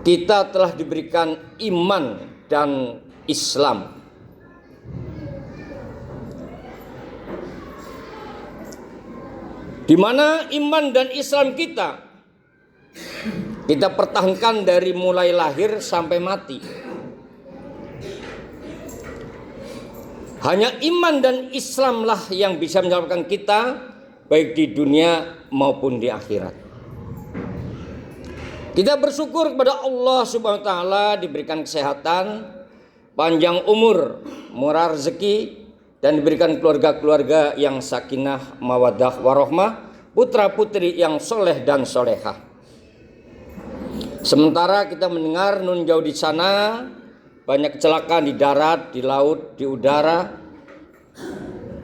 kita telah diberikan iman dan Islam. Di mana iman dan Islam kita pertahankan dari mulai lahir sampai mati. Hanya iman dan Islamlah yang bisa menyelamatkan kita baik di dunia maupun di akhirat. Kita bersyukur kepada Allah Subhanahu wa taala diberikan kesehatan, panjang umur, murah rezeki, dan diberikan keluarga-keluarga yang sakinah, mawaddah, warahmah, putra-putri yang soleh dan solehah. Sementara kita mendengar nun jauh di sana banyak kecelakaan di darat, di laut, di udara,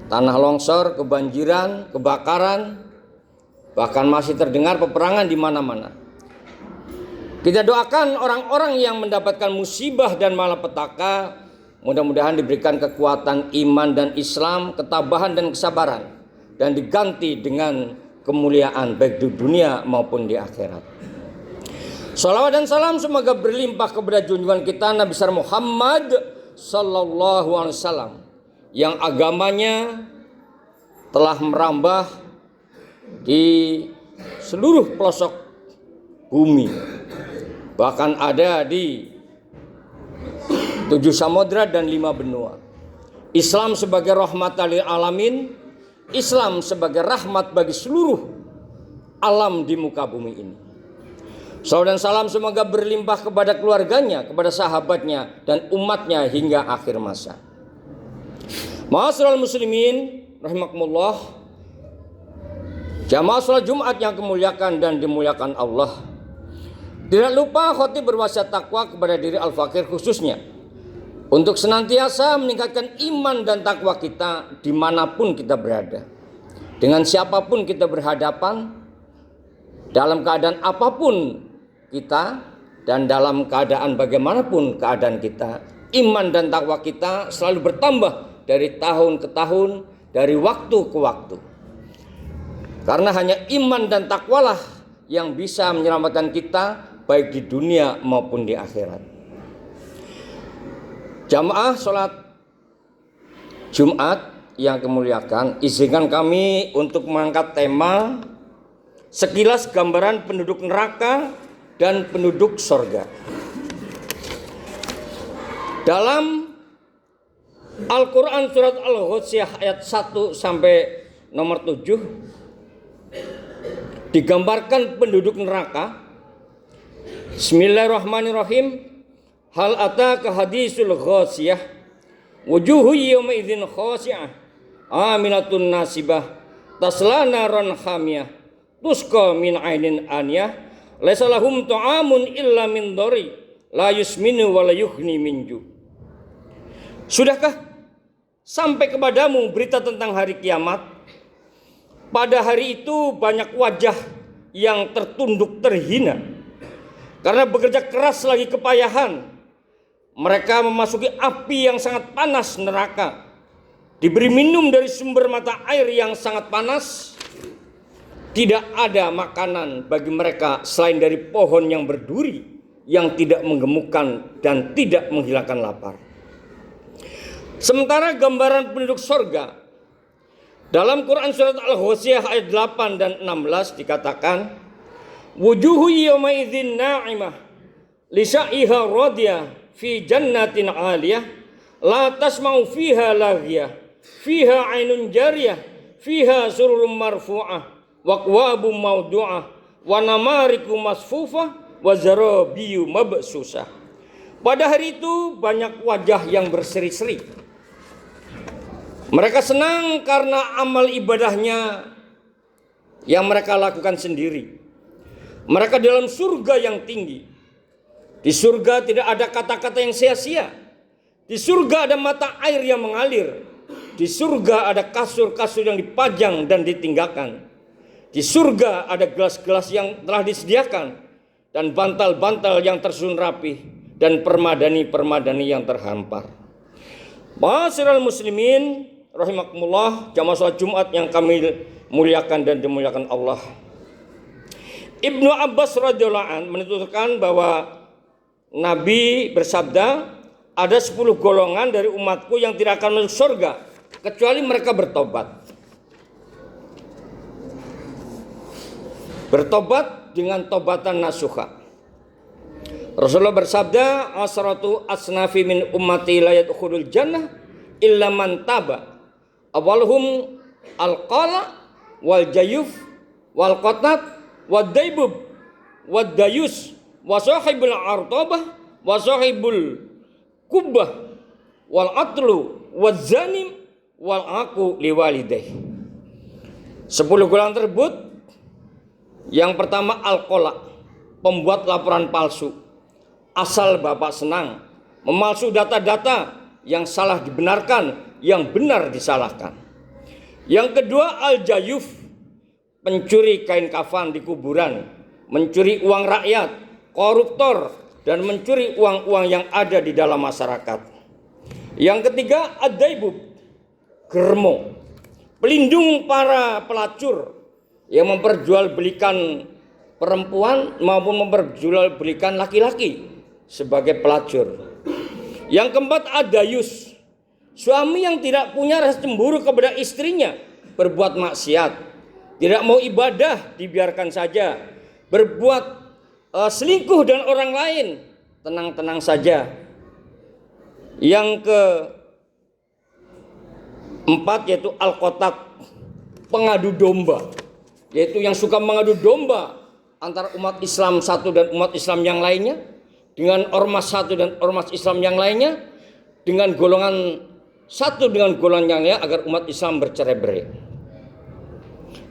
tanah longsor, kebanjiran, kebakaran, bahkan masih terdengar peperangan di mana-mana. Kita doakan orang-orang yang mendapatkan musibah dan malapetaka, mudah-mudahan diberikan kekuatan iman dan Islam, ketabahan dan kesabaran, dan diganti dengan kemuliaan baik di dunia maupun di akhirat. Salawat dan salam semoga berlimpah kepada junjungan kita Nabi besar Muhammad sallallahu alaihi wasallam yang agamanya telah merambah di seluruh pelosok bumi, bahkan ada di 7 samudra dan 5 benua. Islam sebagai rahmatan lil alamin, Islam sebagai rahmat bagi seluruh alam di muka bumi ini. Salawat dan salam semoga berlimpah kepada keluarganya, kepada sahabatnya, dan umatnya hingga akhir masa. Ma'asyiral muslimin rahimakumullah, jamaah salat Jumat yang kemuliakan dan dimuliakan Allah. Tidak lupa khotib berwasiat takwa kepada diri al-fakir khususnya untuk senantiasa meningkatkan iman dan takwa kita dimanapun kita berada, dengan siapapun kita berhadapan, dalam keadaan apapun kita, dan dalam keadaan bagaimanapun keadaan kita. Iman dan takwa kita selalu bertambah dari tahun ke tahun, dari waktu ke waktu. Karena hanya iman dan takwalah yang bisa menyelamatkan kita baik di dunia maupun di akhirat. Jamaah sholat Jumat yang kemuliakan, izinkan kami untuk mengangkat tema sekilas gambaran penduduk neraka dan penduduk sorga. Dalam Al-Quran surat Al-Ghasyiyah ayat 1 sampai nomor 7 digambarkan penduduk neraka. Bismillahirrahmanirrahim. Hal ataka hadisul ghasyiyah wujuhu yawma idzin khashi'ah amilatun nasibah tasla naran hamiyah tusqa min ainin aniyah laisa lahum ta'amun illa min dhari la yusminu wa la yughni min ju'. Sudahkah sampai kepadamu berita tentang hari kiamat? Pada hari itu banyak wajah yang tertunduk terhina karena bekerja keras lagi kepayahan. Mereka memasuki api yang sangat panas neraka, diberi minum dari sumber mata air yang sangat panas. Tidak ada makanan bagi mereka selain dari pohon yang berduri, yang tidak menggemukkan dan tidak menghilangkan lapar. Sementara gambaran penduduk sorga dalam Quran surat Al-Ghasyiyah ayat 8 dan 16 dikatakan, wujuhu yawma idzin na'imah lisa'iha radiyah fi jannatin 'aliyah la tasma'u fiha laghiyah fiha 'ainun jariyah fiha sururun marfu'ah wa aqwabum mawdu'ah wa namariku masfufah wa zarabiyu mabsusah. Pada hari itu banyak wajah yang berseri-seri. Mereka senang karena amal ibadahnya yang mereka lakukan sendiri. Mereka dalam surga yang tinggi. Di surga tidak ada kata-kata yang sia-sia. Di surga ada mata air yang mengalir. Di surga ada kasur-kasur yang dipajang dan ditinggalkan. Di surga ada gelas-gelas yang telah disediakan dan bantal-bantal yang tersusun rapi dan permadani-permadani yang terhampar. Ma'asyiral muslimin rahimakumullah, jamaah salat Jumat yang kami muliakan dan dimuliakan Allah. Ibnu Abbas radhiyallahu anhu menuturkan bahwa Nabi bersabda, ada 10 golongan dari umatku yang tidak akan masuk surga kecuali mereka bertobat. Bertobat dengan tobatan nasuha. Rasulullah bersabda, asratu asnafi min ummati la yadkhulul jannah illa man taba. Awalhum al-qala wal jayuf wal qatat wad daibub wad dayus wa sahibul artabah wa sahibul kubbah wal atlu wal zanim wal aqu liwalidayh. 10 golongan tersebut, yang pertama al-qala, pembuat laporan palsu. Asal bapak senang memalsu data-data, yang salah dibenarkan, yang benar disalahkan. Yang kedua al-jayuf, pencuri kain kafan di kuburan, mencuri uang rakyat, koruptor, dan mencuri uang-uang yang ada di dalam masyarakat. Yang ketiga ad-daibub, germo, pelindung para pelacur yang memperjualbelikan perempuan maupun memperjualbelikan laki-laki sebagai pelacur. Yang keempat adayus, suami yang tidak punya rasa cemburu kepada istrinya, berbuat maksiat, tidak mau ibadah, dibiarkan saja, berbuat selingkuh dengan orang lain, tenang-tenang saja. Yang keempat yaitu al-qatat, pengadu domba, yaitu yang suka mengadu domba antara umat Islam satu dan umat Islam yang lainnya, dengan ormas satu dan ormas Islam yang lainnya, dengan golongan satu dengan golongan yang lainnya, agar umat Islam bercerai-berai.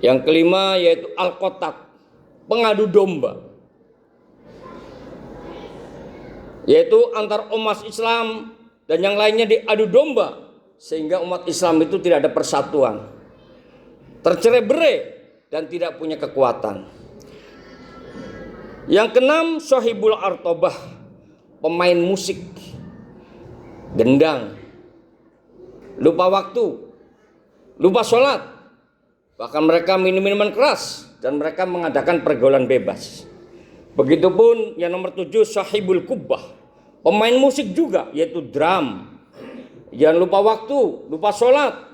Yang kelima yaitu al-qatat, pengadu domba, yaitu antar umat Islam dan yang lainnya diadu domba, sehingga umat Islam itu tidak ada persatuan, tercerai-berai dan tidak punya kekuatan. Yang keenam sahibul artabah, pemain musik, gendang, lupa waktu, lupa sholat, bahkan mereka minum minuman keras dan mereka mengadakan pergaulan bebas. Begitupun yang nomor 7 sahibul kubbah, pemain musik juga, yaitu drum, yang lupa waktu, lupa sholat,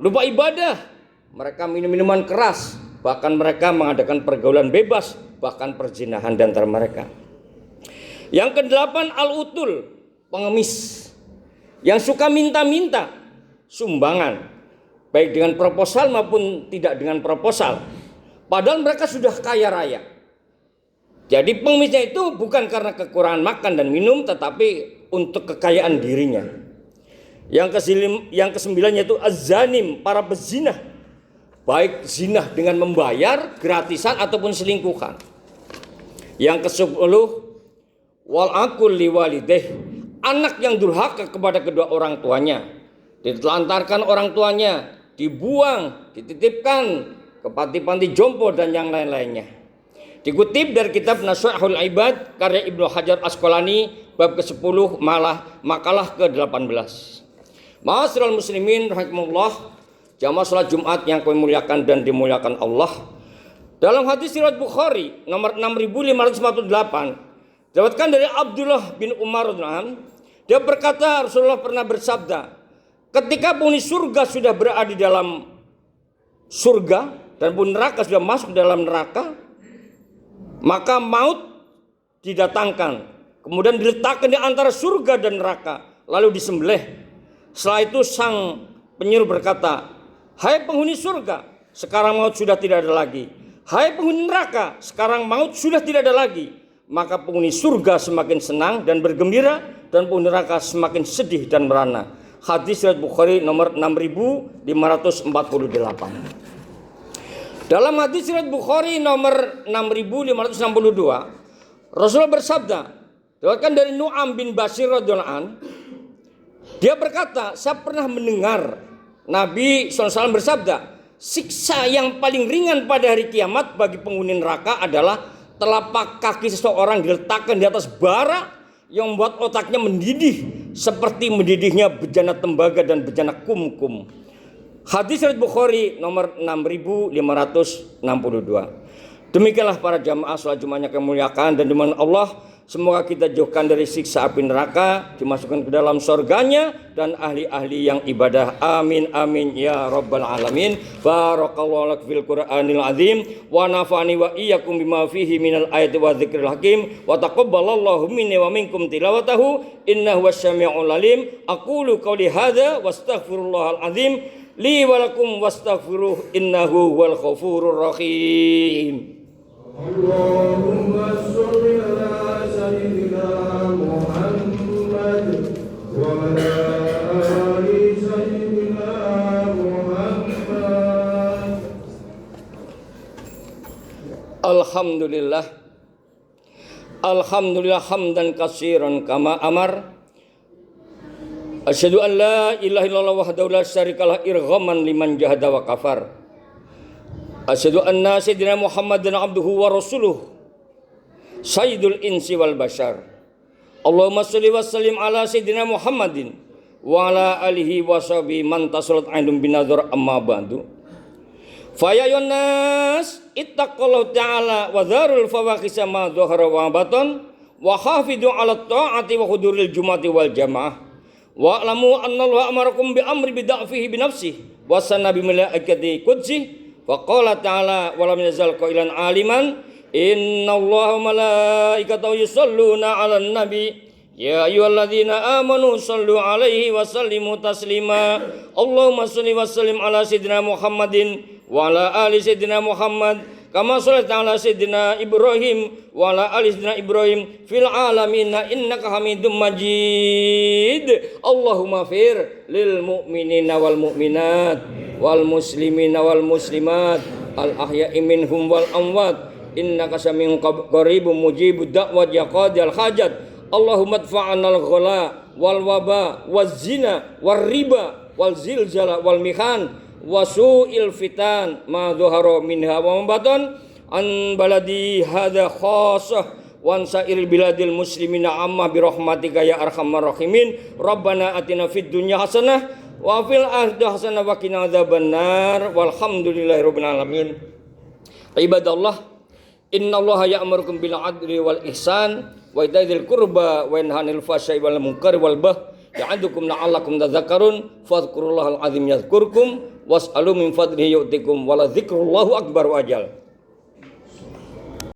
lupa ibadah, mereka minum minuman keras, bahkan mereka mengadakan pergaulan bebas, bahkan perzinahan di antara mereka. Yang kedelapan al-utul, pengemis, yang suka minta-minta sumbangan, baik dengan proposal maupun tidak dengan proposal, padahal mereka sudah kaya raya. Jadi pengemisnya itu bukan karena kekurangan makan dan minum, tetapi untuk kekayaan dirinya. Yang kesembilan yaitu az-zanim, para pezinah, baik zinah dengan membayar gratisan ataupun selingkuhan. Yang ke-10 wal aqu liwalidayh, anak yang durhaka kepada kedua orang tuanya, ditelantarkan orang tuanya, dibuang, dititipkan ke panti-panti jompo dan yang lain-lainnya. Dikutip dari kitab Nashihul Ibad karya Ibnu Hajar Asqalani bab ke-10 makalah ke-18. Ma'asyiral muslimin rahimakumullah, jamaah salat Jumat yang kami muliakan dan dimuliakan Allah. Dalam hadis riwayat Bukhari nomor 6548, diriwayatkan dari Abdullah bin Umar radhiyallahu anhu, dia berkata Rasulullah pernah bersabda, ketika penghuni surga sudah berada di dalam surga dan penghuni neraka sudah masuk dalam neraka, maka maut didatangkan, kemudian diletakkan di antara surga dan neraka, lalu disembelih. Setelah itu sang penyuruh berkata, hai penghuni surga, sekarang maut sudah tidak ada lagi. Hai penghuni neraka, sekarang maut sudah tidak ada lagi. Maka penghuni surga semakin senang dan bergembira, dan penghuni neraka semakin sedih dan merana. Hadis riwayat Bukhari nomor 6548. Dalam hadis riwayat Bukhari nomor 6562, Rasulullah bersabda, diriwayatkan dari Nu'am bin Bashir radhiyallahu anhu, dia berkata, saya pernah mendengar Nabi SAW bersabda, siksa yang paling ringan pada hari kiamat bagi penghuni neraka adalah telapak kaki seseorang diletakkan di atas bara yang membuat otaknya mendidih seperti mendidihnya bejana tembaga dan bejana kumkum. Hadis riwayat Bukhari nomor 6562. Demikianlah para jamaah salat Jumatnya kemuliakan dan dimuliakan Allah. Semoga kita jauhkan dari siksa api neraka, dimasukkan ke dalam surganya, dan ahli-ahli yang ibadah. Amin amin ya rabbal alamin. Barakallahu lak fil Qur'anil azim wa nafa'ani wa iyyakum bima fihi minal ayati wa dzikril hakim wa taqabbalallahu minni wa minkum tilawatahu innahu wasyami'ul alim. Aqulu qouli hadza wastaghfirullahal azim li wa lakum wastaghfiruh innahu huwal ghafurur rahim. Allahumma sholli ala sayyidina Muhammad wa ala ali sayyidina Muhammad. Alhamdulillah. Alhamdulillah hamdan katsiran kama amar. Asyhadu an la ilaha illallah wahdahu la syarikalah irghaman liman jahada wa kafar. Asyhadu anna sayyidina Muhammadan abduhu wa rasuluh sayyidul insi wal bashar. Allahumma sholli wa sallim ala sayyidina Muhammadin wa ala alihi wa sahbihi man tasallat ainum binadzar amma ba'du. Fa ya nas ittaqullahu ta'ala wa dzarul fawahisha ma dhahara wa batan wa hafidu ala ta'ati wa huduril jumati wal jamaah wa alamu anna Allah amarakum bi amri bid'afihi bi nafsihi wa sanna bi malaikati qudsi. Faqala ta'ala wa lam yazal qailan aliman innallaha wa malaikatahu yusholluna 'alan nabi ya ayyuhalladzina amanu shallu 'alaihi wa sallimu taslima. Allahumma shalli wa sallim ala sayyidina Muhammadin wa ala ali sayyidina Muhammad kama shallaita ala sayyidina Ibrahim wa ala ali sayyidina Ibrahim fil alamin innaka Hamidum Majid. Allahumma fir lil mu'minina wal mu'minat wal muslimina wal muslimat al ahya'i minhum wal amwat innaka samiun qaribun mujibud da'wat ya qadil hajat. Allahumma adfa'na al ghala wal waba waz zina war riba wal zilzala wal mihan wasu'il fitan ma dhahara minha wa batan an baladi hadza khassah wa an sa'iril biladil muslimina amma bi rahmatika ya arhamar rahimin. Rabbana atina fid dunya hasanah wa fil akhirati hasanah wa qina adzabannar walhamdulillahirabbil alamin. Ibadallah, innallaha ya'murukum bil adli wal ihsan wa ita'i qurba wa yanha 'anil fahsya'i wal munkari wal baghi ya'idzukum la'allakum tadhakkarun fadhkurullahal azim yadhkurkum was'alu min fadlihi yu'tikum wa la dzikrullahi akbar wa ajal.